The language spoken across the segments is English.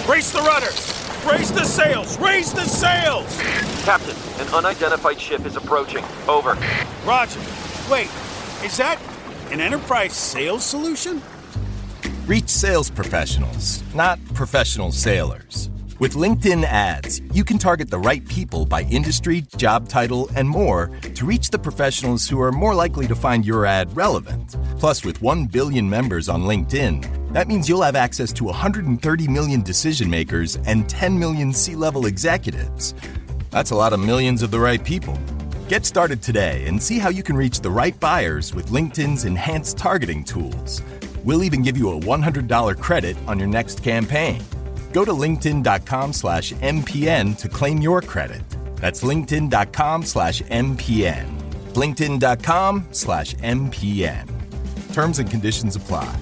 Raise the rudders! Raise the sails! Raise the sails! Captain, an unidentified ship is approaching. Over. Roger. Wait, is that an enterprise sales solution? Reach sales professionals, not professional sailors. With LinkedIn ads, you can target the right people by industry, job title, and more to reach the professionals who are more likely to find your ad relevant. Plus, with 1 billion members on LinkedIn, that means you'll have access to 130 million decision makers and 10 million C-level executives. That's a lot of millions of the right people. Get started today and see how you can reach the right buyers with LinkedIn's enhanced targeting tools. We'll even give you a $100 credit on your next campaign. Go to linkedin.com/MPN to claim your credit. That's linkedin.com/MPN. linkedin.com/MPN. Terms and conditions apply.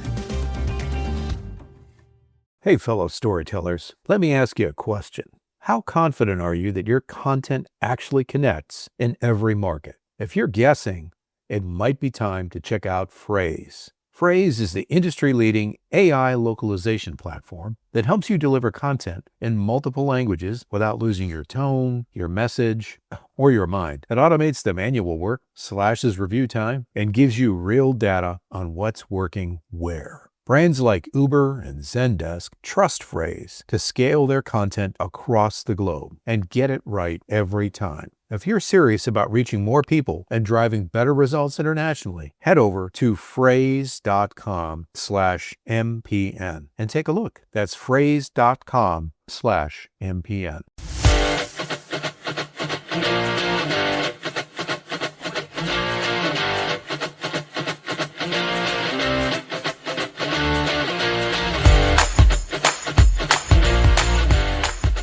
Hey, fellow storytellers, let me ask you a question. How confident are you that your content actually connects in every market? If you're guessing, it might be time to check out Phrase. Phrase is the industry-leading AI localization platform that helps you deliver content in multiple languages without losing your tone, your message, or your mind. It automates the manual work, slashes review time, and gives you real data on what's working where. Brands like Uber and Zendesk trust Phrase to scale their content across the globe and get it right every time. If you're serious about reaching more people and driving better results internationally, head over to phrase.com/MPN and take a look. That's phrase.com/MPN.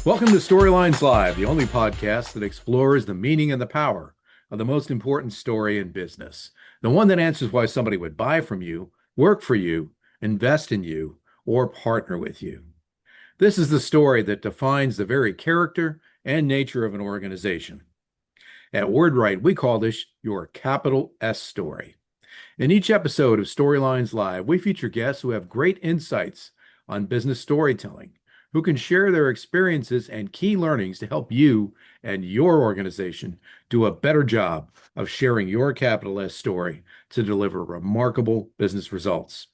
Welcome to Storylines Live, the only podcast that explores the meaning and the power of the most important story in business. The one that answers why somebody would buy from you, work for you, invest in you, or partner with you. This is the story that defines the very character and nature of an organization. At WordWrite, we call this your capital S story. In each episode of Storylines Live, we feature guests who have great insights on business storytelling, who can share their experiences and key learnings to help you and your organization do a better job of sharing your capital S story to deliver remarkable business results.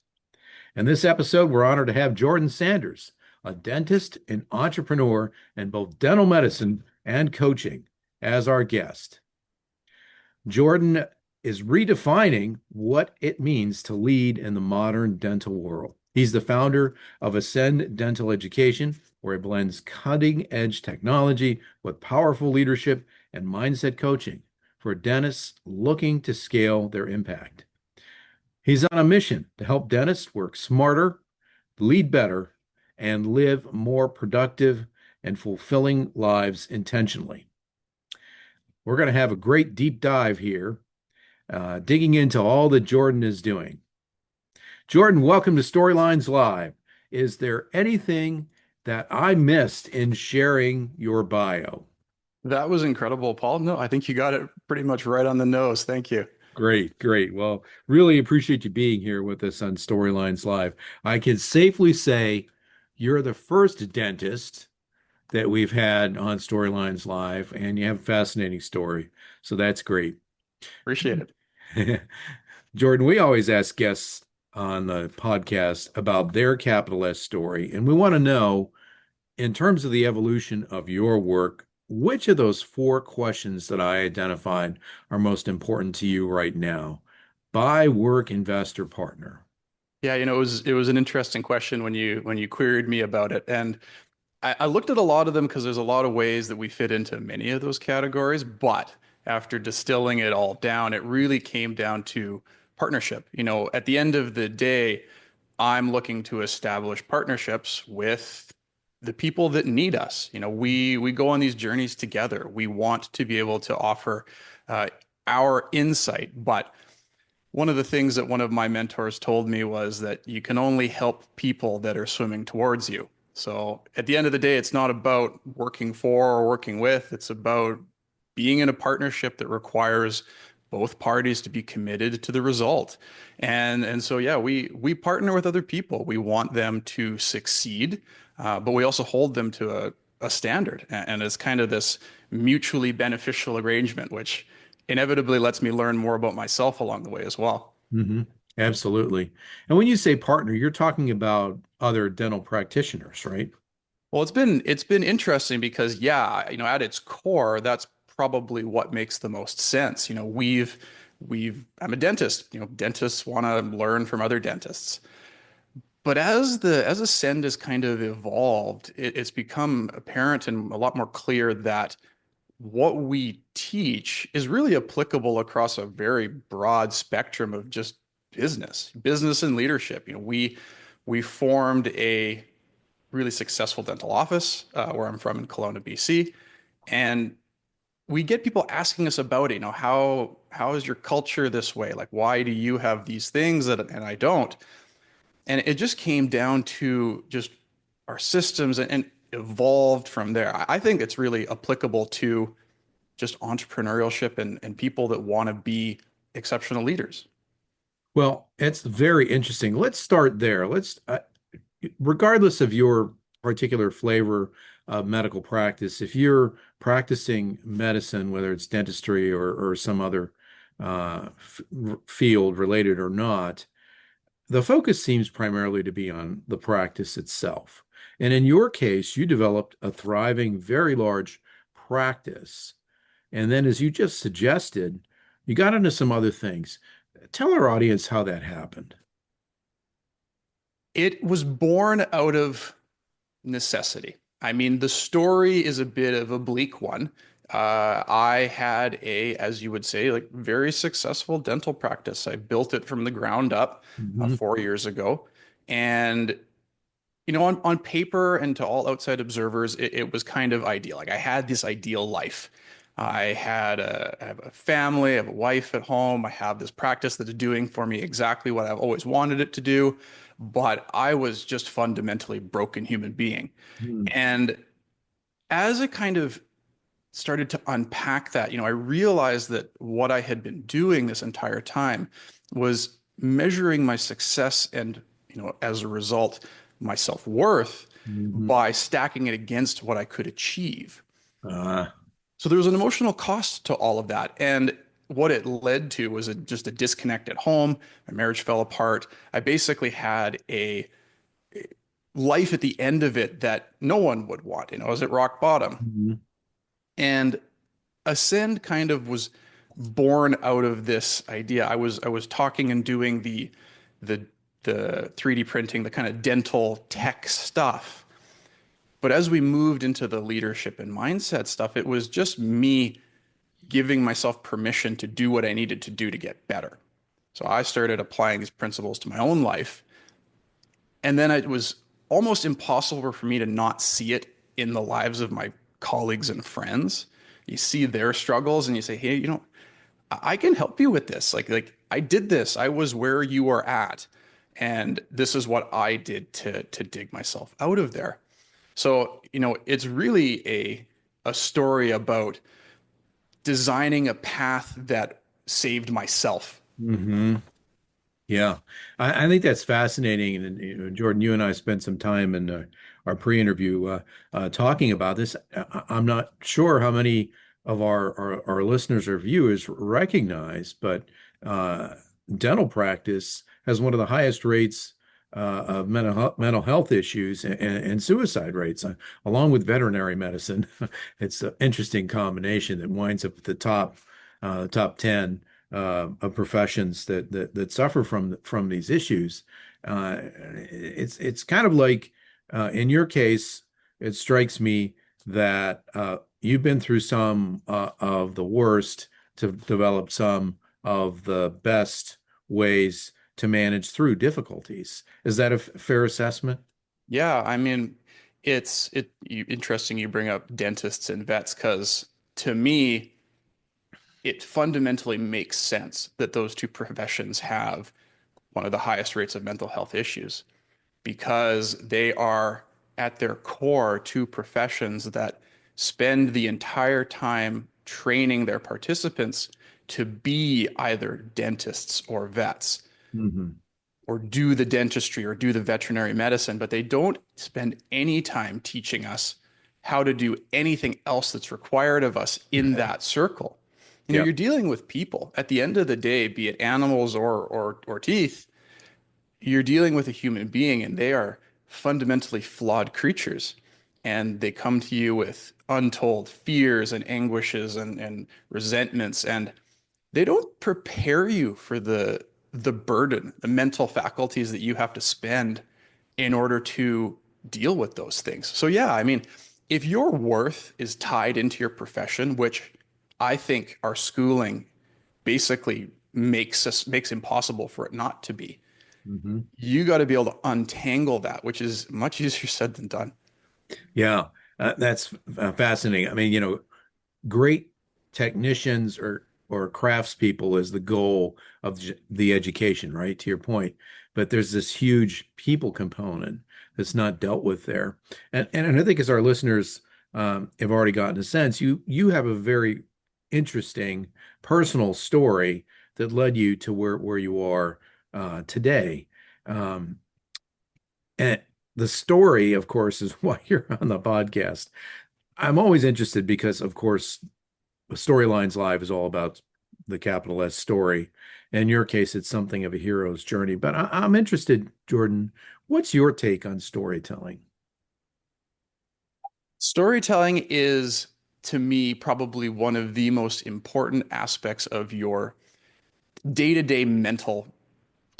In this episode, we're honored to have Jordan Sanders, a dentist and entrepreneur in both dental medicine and coaching, as our guest. Jordan is redefining what it means to lead in the modern dental world. He's the founder of Ascend Dental Education, where he blends cutting-edge technology with powerful leadership and mindset coaching for dentists looking to scale their impact. He's on a mission to help dentists work smarter, lead better, and live more productive and fulfilling lives intentionally. We're going to have a great deep dive here, digging into all that Jordan is doing. Jordan, welcome to Storylines Live. Is there anything that I missed in sharing your bio? That was incredible, Paul. No, I think you got it pretty much right on the nose. Thank you. Great, great. Well, really appreciate you being here with us on Storylines Live. I can safely say you're the first dentist that we've had on Storylines Live, and you have a fascinating story. So that's great. Appreciate it. Jordan, we always ask guests on the podcast about their capital S story. And we want to know, in terms of the evolution of your work, which of those 4 questions that I identified are most important to you right now? Buy, work, invest, or partner? Yeah, it was an interesting question when you queried me about it. And I looked at a lot of them because there's a lot of ways that we fit into many of those categories. But after distilling it all down, it really came down to partnership. At the end of the day, I'm looking to establish partnerships with the people that need us. We go on these journeys together. We want to be able to offer our insight. But one of the things that one of my mentors told me was that you can only help people that are swimming towards you. So at the end of the day, it's not about working for or working with. It's about being in a partnership that requires both parties to be committed to the result. And so yeah, we partner with other people. We want them to succeed, but we also hold them to a standard. And it's kind of this mutually beneficial arrangement, which inevitably lets me learn more about myself along the way as well. Hmm. Absolutely. And when you say partner, you're talking about other dental practitioners, right? Well, it's been interesting because yeah, at its core, that's probably what makes the most sense. We've I'm a dentist. Dentists want to learn from other dentists. But as Ascend has kind of evolved, it's become apparent and a lot more clear that what we teach is really applicable across a very broad spectrum of just business and leadership. We formed a really successful dental office where I'm from in Kelowna, BC, and we get people asking us about it. How is your culture this way? Like, why do you have these things and I don't? And it just came down to just our systems and evolved from there. I think it's really applicable to just entrepreneurship and people that want to be exceptional leaders. Well, it's very interesting. Let's start there. Regardless of your particular flavor of medical practice, if you're practicing medicine, whether it's dentistry or some other field related or not, the focus seems primarily to be on the practice itself. And in your case, you developed a thriving, very large practice. And then, as you just suggested, you got into some other things. Tell our audience how that happened. It was born out of necessity. I mean, the story is a bit of a bleak one. I had as you would say, like very successful dental practice. I built it from the ground up Mhm. 4 years ago. And, on paper and to all outside observers, it was kind of ideal. Like I had this ideal life. I have a family, I have a wife at home. I have this practice that's doing for me exactly what I've always wanted it to do. But I was just fundamentally broken human being. Mhm. And as I kind of started to unpack that, I realized that what I had been doing this entire time was measuring my success and, as a result, my self-worth Mhm. by stacking it against what I could achieve. Uh, So there was an emotional cost to all of that. And what it led to was just a disconnect at home. My marriage fell apart. I basically had a life at the end of it that no one would want. I was at rock bottom. mhm. And Ascend kind of was born out of this idea. I was talking and doing the the 3D printing, the kind of dental tech stuff. But as we moved into the leadership and mindset stuff, it was just me giving myself permission to do what I needed to do to get better. So I started applying these principles to my own life. And then it was almost impossible for me to not see it in the lives of my colleagues and friends. You see their struggles and you say, hey, I can help you with this. Like I did this. I was where you are at. And this is what I did to dig myself out of there. So, it's really a story about designing a path that saved myself. Mhm. Yeah, I think that's fascinating. And Jordan, you and I spent some time in our pre-interview talking about this. I'm not sure how many of our listeners or viewers recognize, but uh, dental practice has one of the highest rates of mental health issues and suicide rates, along with veterinary medicine. It's an interesting combination that winds up at the top 10 of professions that suffer from these issues. It's kind of like in your case, it strikes me that you've been through some of the worst to develop some of the best ways to manage through difficulties. Is that a fair assessment? Yeah, I mean, interesting you bring up dentists and vets because to me, it fundamentally makes sense that those two professions have one of the highest rates of mental health issues because they are at their core two professions that spend the entire time training their participants to be either dentists or vets Hmm. or do the dentistry or do the veterinary medicine, but they don't spend any time teaching us how to do anything else that's required of us in that circle. Yeah. You're dealing with people at the end of the day, be it animals or teeth, you're dealing with a human being and they are fundamentally flawed creatures. And they come to you with untold fears and anguishes and resentments. And they don't prepare you for the burden, the mental faculties that you have to spend in order to deal with those things. So yeah, I mean, if your worth is tied into your profession, which I think our schooling basically makes impossible for it not to be, Hmm. you got to be able to untangle that, which is much easier said than done. Yeah. That's fascinating. I mean, great technicians or craftspeople is the goal of the education, right? To your point. But there's this huge people component that's not dealt with there. And I think as our listeners have already gotten a sense, you have a very interesting personal story that led you to where you are today. Um, and the story, of course, is why you're on the podcast. I'm always interested because, of course, Storylines Live is all about the capital S story. In your case, it's something of a hero's journey. But I'm interested, Jordan, what's your take on storytelling? Storytelling is, to me, probably one of the most important aspects of your day-to-day mental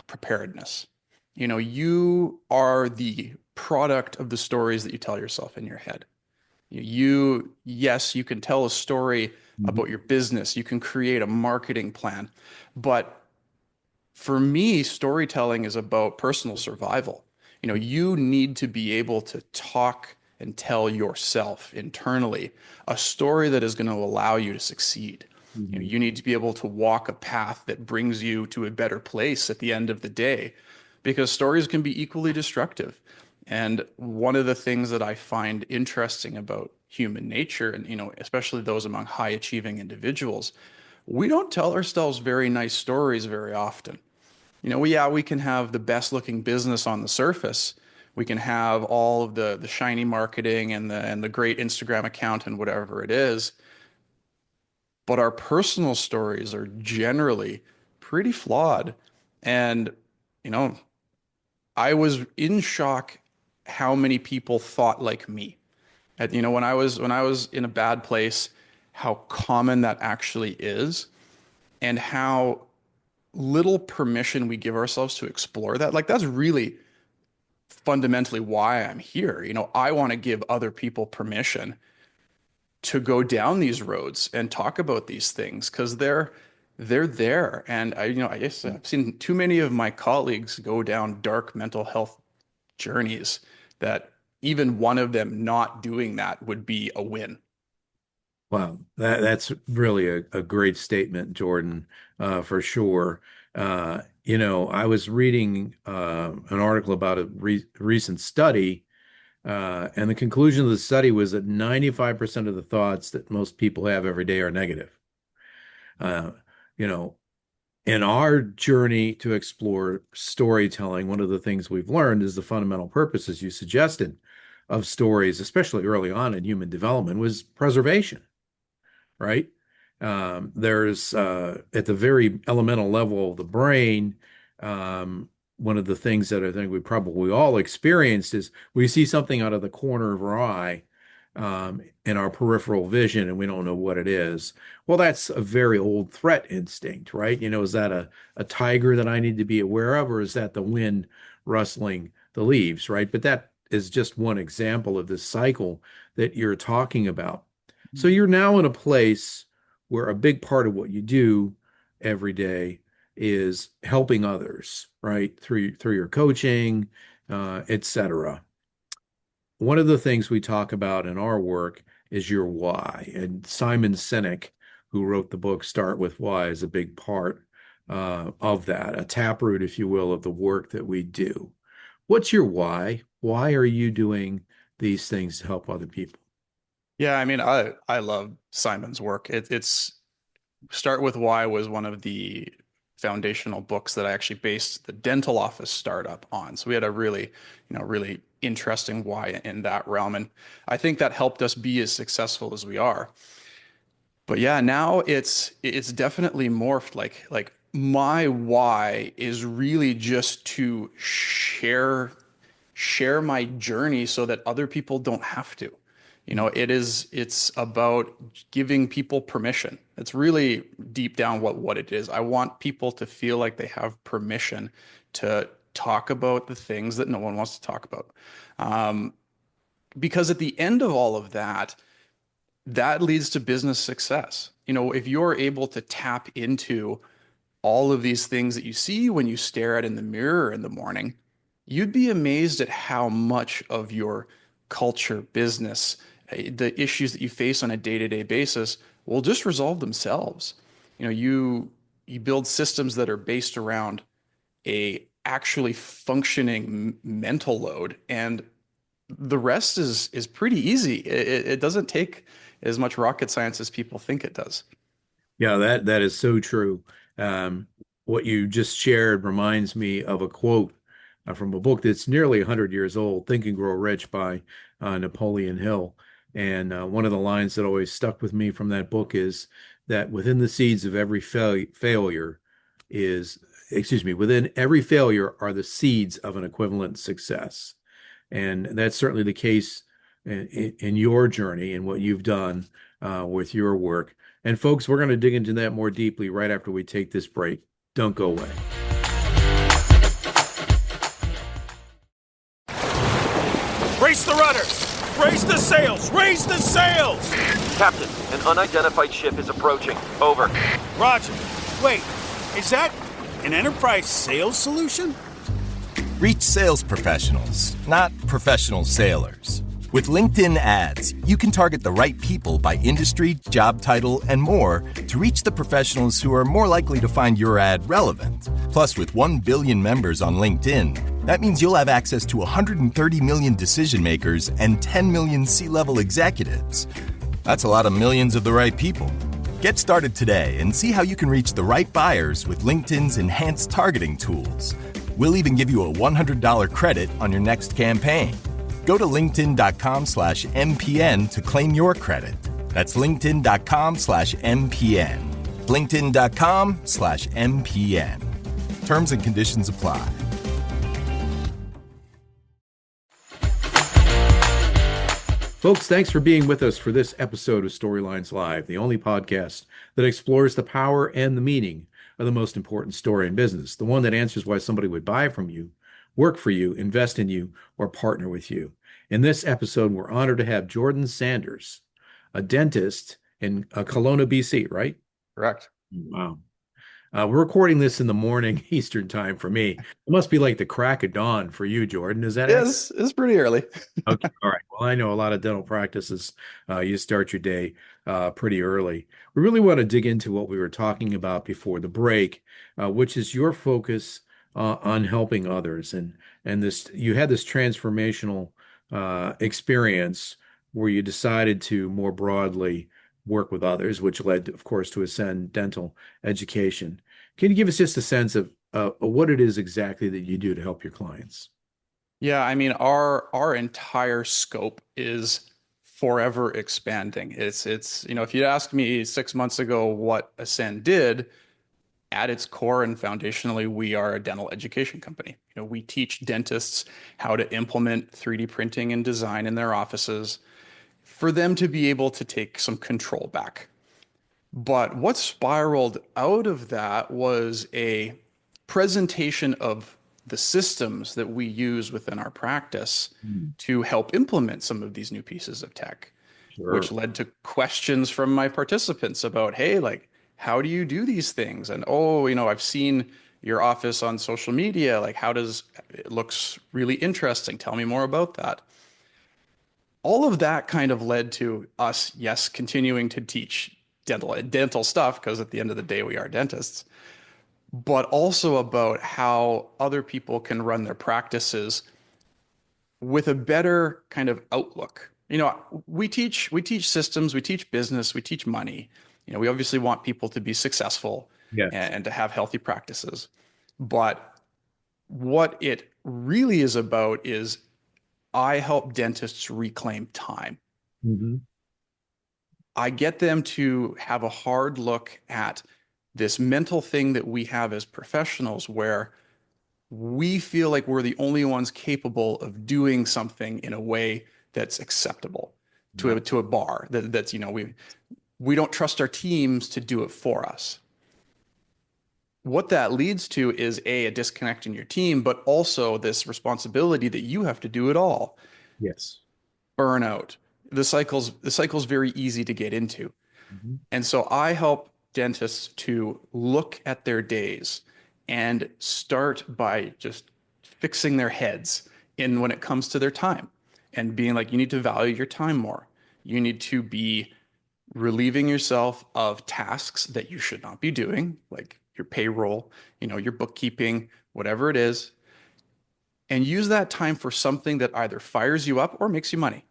preparedness. You are the product of the stories that you tell yourself in your head. Yes, you can tell a story about Mhm. your business, you can create a marketing plan, but for me, storytelling is about personal survival. You need to be able to talk and tell yourself internally a story that is going to allow you to succeed. Mhm. You need to be able to walk a path that brings you to a better place at the end of the day, because stories can be equally destructive. And one of the things that I find interesting about human nature, and especially those among high achieving individuals, we don't tell ourselves very nice stories very often. We can have the best looking business on the surface. We can have all of the shiny marketing and the great Instagram account and whatever it is. But our personal stories are generally pretty flawed. And, you know, I was in shock how many people thought like me. When I was in a bad place, how common that actually is, and how little permission we give ourselves to explore that. Like, that's really fundamentally why I'm here. I want to give other people permission to go down these roads and talk about these things because they're there. And I guess I've seen too many of my colleagues go down dark mental health journeys that even one of them not doing that would be a win. Wow, that's really a great statement, Jordan, for sure. I was reading an article about a recent study, and the conclusion of the study was that 95% of the thoughts that most people have every day are negative. Uh, you know, in our journey to explore storytelling, one of the things we've learned is the fundamental purpose, as you suggested, of stories, especially early on in human development, was preservation, right? There's at the very elemental level of the brain, one of the things that I think we probably all experienced is we see something out of the corner of our eye in our peripheral vision and we don't know what it is. Well, that's a very old threat instinct, right? Is that a tiger that I need to be aware of, or is that the wind rustling the leaves, right? But that is just one example of this cycle that you're talking about. So you're now in a place where a big part of what you do every day is helping others, right? Through your coaching, et cetera. One of the things we talk about in our work is your why. And Simon Sinek, who wrote the book Start With Why, is a big part of that, a taproot, if you will, of the work that we do. What's your why? Why are you doing these things to help other people? Yeah, I mean, I love Simon's work. It's Start with Why was one of the foundational books that I actually based the dental office startup on. So we had a really, really interesting why in that realm. And I think that helped us be as successful as we are. But yeah, now it's definitely morphed. Like my why is really just to share my journey so that other people don't have to. It's about giving people permission. It's really deep down what it is. I want people to feel like they have permission to talk about the things that no one wants to talk about. Because at the end of all of that, that leads to business success. If you're able to tap into all of these things that you see when you stare at in the mirror in the morning, you'd be amazed at how much of your culture, business, the issues that you face on a day-to-day basis will just resolve themselves. You build systems that are based around a actually functioning mental load, and the rest is pretty easy. It doesn't take as much rocket science as people think it does. Yeah, that is so true. Um, what you just shared reminds me of a quote from a book that's nearly 100 years old, Think and Grow Rich by Napoleon Hill. And one of the lines that always stuck with me from that book is that within the seeds of every failure is, excuse me, within every failure are the seeds of an equivalent success. And that's certainly the case in your journey and what you've done with your work. And folks, we're going to dig into that more deeply right after we take this break. Don't go away. Brace the rudders! Raise the sails! Raise the sails! Captain, an unidentified ship is approaching. Over. Roger. Wait, is that an enterprise sales solution? Reach sales professionals, not professional sailors. With LinkedIn ads, you can target the right people by industry, job title, and more to reach the professionals who are more likely to find your ad relevant. Plus, with 1 billion members on LinkedIn, that means you'll have access to 130 million decision makers and 10 million C-level executives. That's a lot of millions of the right people. Get started today and see how you can reach the right buyers with LinkedIn's enhanced targeting tools. We'll even give you a $100 credit on your next campaign. Go to linkedin.com/MPN to claim your credit. That's linkedin.com/MPN. linkedin.com/MPN. Terms and conditions apply. Folks, thanks for being with us for this episode of Storylines Live, the only podcast that explores the power and the meaning of the most important story in business, the one that answers why somebody would buy from you, work for you, invest in you, or partner with you. In this episode, we're honored to have Jordan Sanders, a dentist in Kelowna, BC, right? Correct. Wow. We're recording this in the morning Eastern time for me. It must be like the crack of dawn for you, Jordan. Is that it? It's pretty early. Okay. All right. Well, I know a lot of dental practices, you start your day pretty early. We really want to dig into what we were talking about before the break, which is your focus on helping others. And this, you had this transformational experience where you decided to more broadly work with others, which led, of course, to Ascend Dental Education. Can you give us just a sense of what it is exactly that you do to help your clients? Yeah, I mean, our entire scope is forever expanding. It's if you'd asked me 6 months ago what Ascend did, at its core and foundationally, we are a dental education company. We teach dentists how to implement 3D printing and design in their offices for them to be able to take some control back. But what spiraled out of that was a presentation of the systems that we use within our practice to help implement some of these new pieces of tech, which led to questions from my participants about, hey, like, how do you do these things? And, oh, I've seen your office on social media. Like, it looks really interesting. Tell me more about that. All of that kind of led to us, yes, continuing to teach dental stuff, because at the end of the day, we are dentists, but also about how other people can run their practices with a better kind of outlook. We teach systems, we teach business, we teach money, We obviously want people to be successful Yes. and to have healthy practices. But what it really is about is I help dentists reclaim time. Hmm. I get them to have a hard look at this mental thing that we have as professionals where we feel like we're the only ones capable of doing something in a way that's acceptable Yeah. to a bar that's we don't trust our teams to do it for us. What that leads to is a disconnect in your team, but also this responsibility that you have to do it all. Yes. Burnout. The cycle's very easy to get into. Hmm. And so I help dentists to look at their days and start by just fixing their heads in when it comes to their time and being like, you need to value your time more. You need to be relieving yourself of tasks that you should not be doing, like your payroll, your bookkeeping, whatever it is, and use that time for something that either fires you up or makes you money.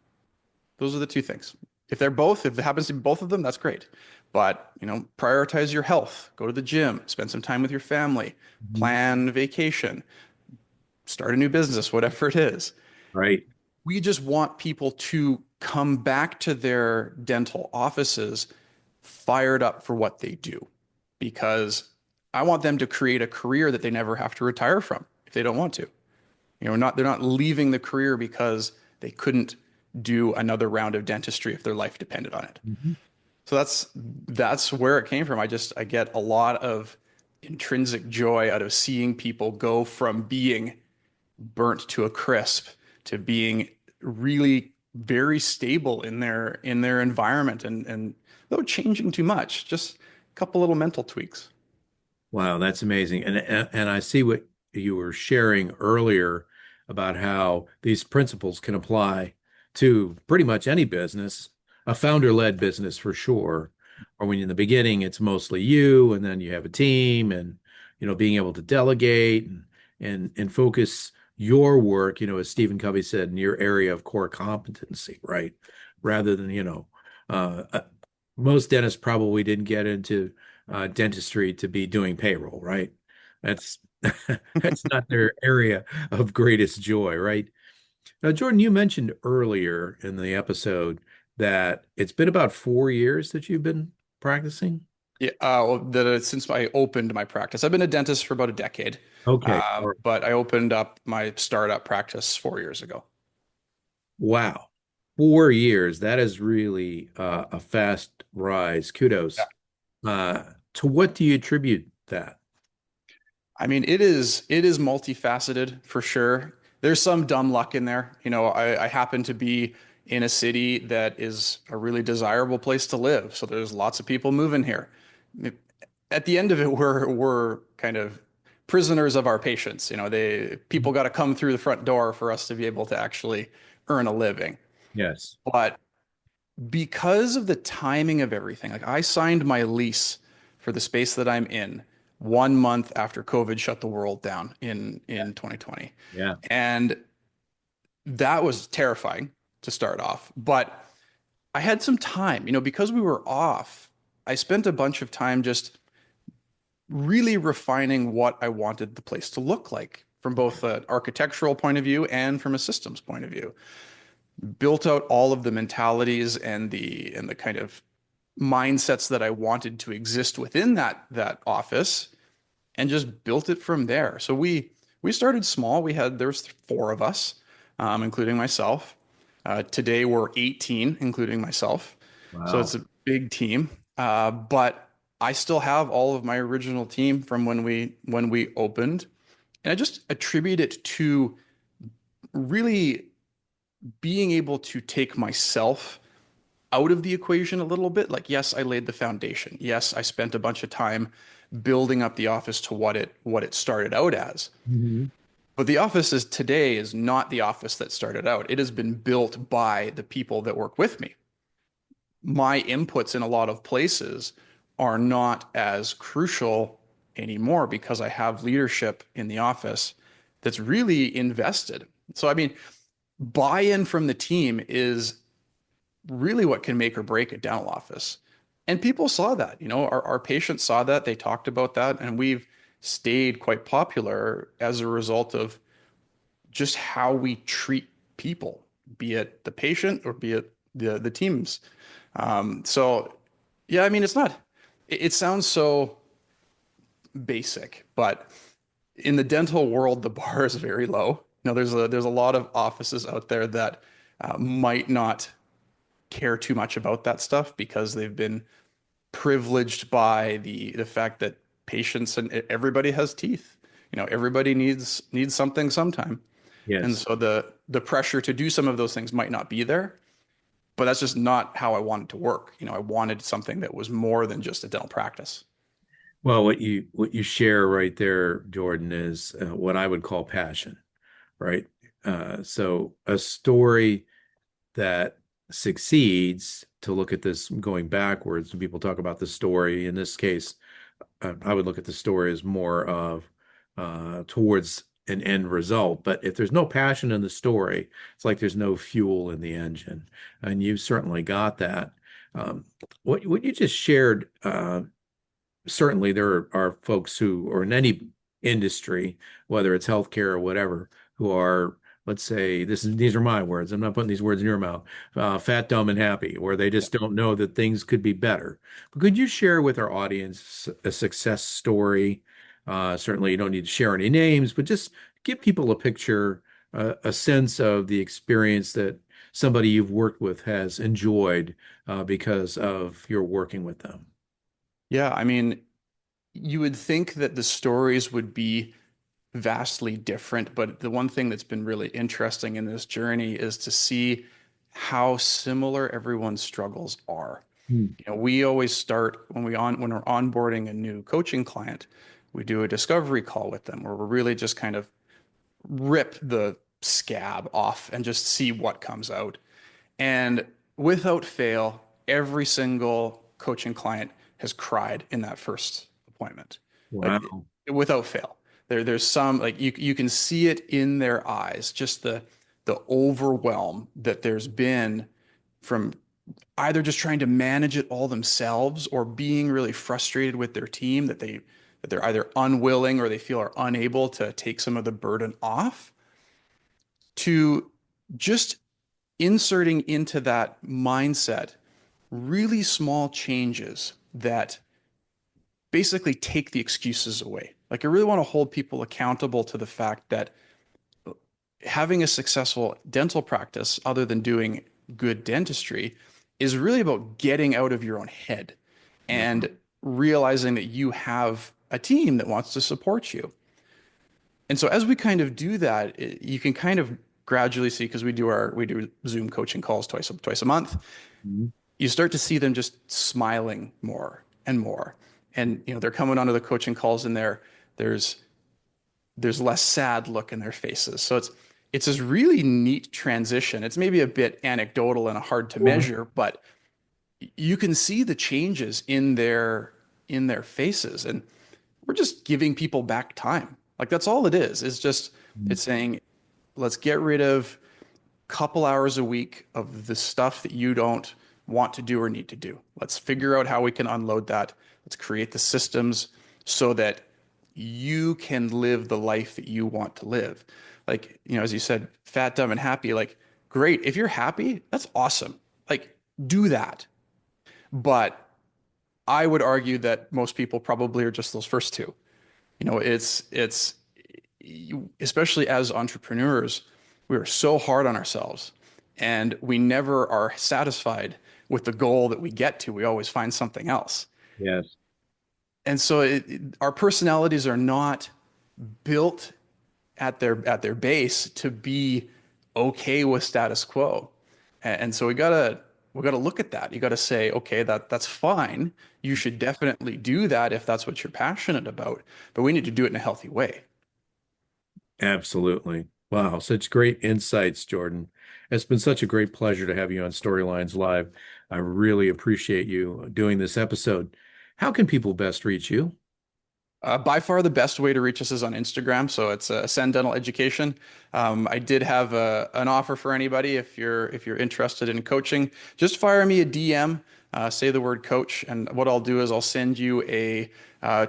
Those are the two things. If it happens to be both of them, that's great. But, prioritize your health, go to the gym, spend some time with your family, Hmm. plan vacation, start a new business, whatever it is. Right. We just want people to come back to their dental offices fired up for what they do because I want them to create a career that they never have to retire from if they don't want to. They're not leaving the career because they couldn't do another round of dentistry if their life depended on it. Hmm. So that's where it came from. I get a lot of intrinsic joy out of seeing people go from being burnt to a crisp to being really very stable in their environment and though changing too much, just a couple little mental tweaks. Wow, that's amazing. And I see what you were sharing earlier about how these principles can apply to pretty much any business, a founder-led business for sure. Or when in the beginning it's mostly you, and then you have a team, and being able to delegate and focus your work, as Stephen Covey said, in your area of core competency, right? Rather than, uh, uh, most dentists probably didn't get into dentistry to be doing payroll, right? That's that's not their area of greatest joy, right? Now, Jordan, you mentioned earlier in the episode that it's been about 4 years that you've been practicing. Yeah, since I opened my practice, I've been a dentist for about a decade, Okay. but I opened up my startup practice 4 years ago. Wow. 4 years. That is really a fast rise. Kudos. To what do you attribute that? I mean, it is multifaceted for sure. There's some dumb luck in there. I happen to be in a city that is a really desirable place to live, so there's lots of people moving here. At the end of it, we're kind of prisoners of our patients. People got to come through the front door for us to be able to actually earn a living. Yes. But because of the timing of everything, like I signed my lease for the space that I'm in 1 month after COVID shut the world down in 2020. Yeah. And that was terrifying to start off. But I had some time, because we were off, I spent a bunch of time just really refining what I wanted the place to look like from both an architectural point of view and from a systems point of view. Built out all of the mentalities and the kind of mindsets that I wanted to exist within that office and just built it from there. So we started small. There was four of us, including myself. Today we're 18, including myself. So Wow. it's a big team. But I still have all of my original team from when we opened, and I just attribute it to really being able to take myself out of the equation a little bit. Like, yes, I laid the foundation. Yes, I spent a bunch of time building up the office to what it started out as. Mhm. But the office today is not the office that started out. It has been built by the people that work with me. My inputs in a lot of places are not as crucial anymore because I have leadership in the office that's really invested. So, I mean, buy-in from the team is really what can make or break a dental office. And people saw that, our patients saw that, they talked about that, and we've stayed quite popular as a result of just how we treat people, be it the patient or be it the teams. So yeah, I mean, it sounds so basic, but in the dental world, the bar is very low. There's a lot of offices out there that might not care too much about that stuff because they've been privileged by the fact that patients and everybody has teeth. Everybody needs something sometime. And Yes. so the pressure to do some of those things might not be there, but that's just not how I wanted to work. I wanted something that was more than just a dental practice. Well, what you share right there, Jordan, is what I would call passion, right? So a story that succeeds, to look at this going backwards, when people talk about the story, in this case, I would look at the story as more of towards an end result. But if there's no passion in the story, it's like there's no fuel in the engine, and you've certainly got that. Um, what you just shared, certainly there are folks who, or in any industry, whether it's healthcare or whatever, who are, let's say, these are my words. I'm not putting these words in your mouth. Fat, dumb, and happy, where they just don't know that things could be better. But could you share with our audience a success story? Certainly, you don't need to share any names, but just give people a picture, a sense of the experience that somebody you've worked with has enjoyed because of your working with them. Yeah, I mean, you would think that the stories would be vastly different, but the one thing that's been really interesting in this journey is to see how similar everyone's struggles are. Hmm. We always start when we're onboarding a new coaching client, we do a discovery call with them where we're really just kind of rip the scab off and just see what comes out. And without fail, every single coaching client has cried in that first appointment. Like Wow. without fail. There's some like you can see it in their eyes, just the overwhelm that there's been from either just trying to manage it all themselves or being really frustrated with their team that they're either unwilling or they feel are unable to take some of the burden off to just inserting into that mindset really small changes that basically take the excuses away. Like, I really want to hold people accountable to the fact that having a successful dental practice, other than doing good dentistry, is really about getting out of your own head and realizing that you have a team that wants to support you. And so as we kind of do that, you can kind of gradually see, because we do Zoom coaching calls twice a month. Mhm. You start to see them just smiling more and more. And they're coming onto the coaching calls and there's there's less sad look in their faces. So it's this really neat transition. It's maybe a bit anecdotal and hard to measure, but you can see the changes in their faces. And we're just giving people back time. Like, that's all it is. It's saying, let's get rid of a couple hours a week of the stuff that you don't want to do or need to do. Let's figure out how we can unload that. Let's create the systems so that you can live the life that you want to live. Like, as you said, fat, dumb, and happy. Like, great. If you're happy, that's awesome. Like, do that. But I would argue that most people probably are just those first two. It's especially as entrepreneurs, we are so hard on ourselves and we never are satisfied with the goal that we get to. We always find something else. Yes. And so our personalities are not built at their base to be okay with status quo. And so we gotta look at that. You gotta say, okay, that's fine. You should definitely do that if that's what you're passionate about, but we need to do it in a healthy way. Absolutely. Wow, such great insights, Jordan. It's been such a great pleasure to have you on Storylines Live. I really appreciate you doing this episode. How can people best reach you? By far the best way to reach us is on Instagram. So it's Ascend Dental Education. I did have an offer for anybody if you're interested in coaching. Just fire me a DM, say the word coach, and what I'll do is I'll send you a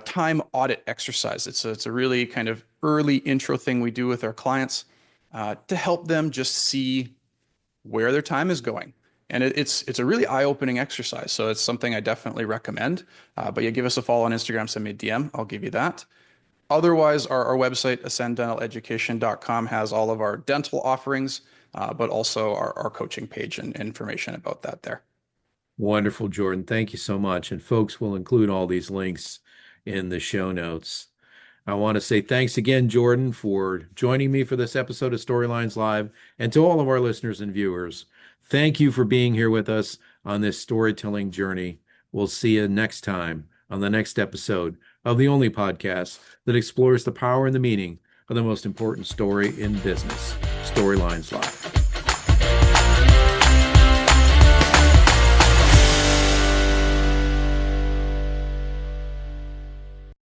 time audit exercise. It's a really kind of early intro thing we do with our clients to help them just see where their time is going. And it's a really eye-opening exercise. So it's something I definitely recommend. But yeah, give us a follow on Instagram, send me a DM. I'll give you that. Otherwise, our website, ascenddentaleducation.com, has all of our dental offerings, but also our coaching page and information about that there. Wonderful, Jordan. Thank you so much. And folks, will include all these links in the show notes. I want to say thanks again, Jordan, for joining me for this episode of Storylines Live, and to all of our listeners and viewers. Thank you for being here with us on this storytelling journey. We'll see you next time on the next episode of the only podcast that explores the power and the meaning of the most important story in business, Storylines Live.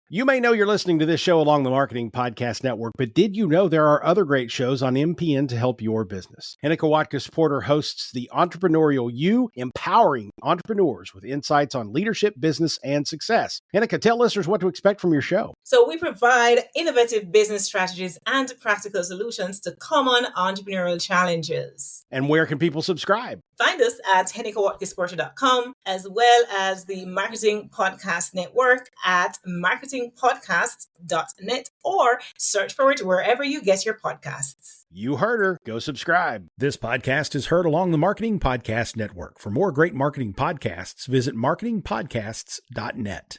You may know you're listening to this show along the Marketing Podcast Network, but did you know there are other great shows on MPN to help your business? Hennika Watkins-Porter hosts The Entrepreneurial You, empowering entrepreneurs with insights on leadership, business, and success. Hennika, tell listeners what to expect from your show. So we provide innovative business strategies and practical solutions to common entrepreneurial challenges. And where can people subscribe? Find us at hennikawatkisporter.com, as well as the Marketing Podcast Network at marketingpodcast.net, or search for it wherever you get your podcasts. You heard her. Go subscribe. This podcast is heard along the Marketing Podcast Network. For more great marketing podcasts, visit marketingpodcasts.net.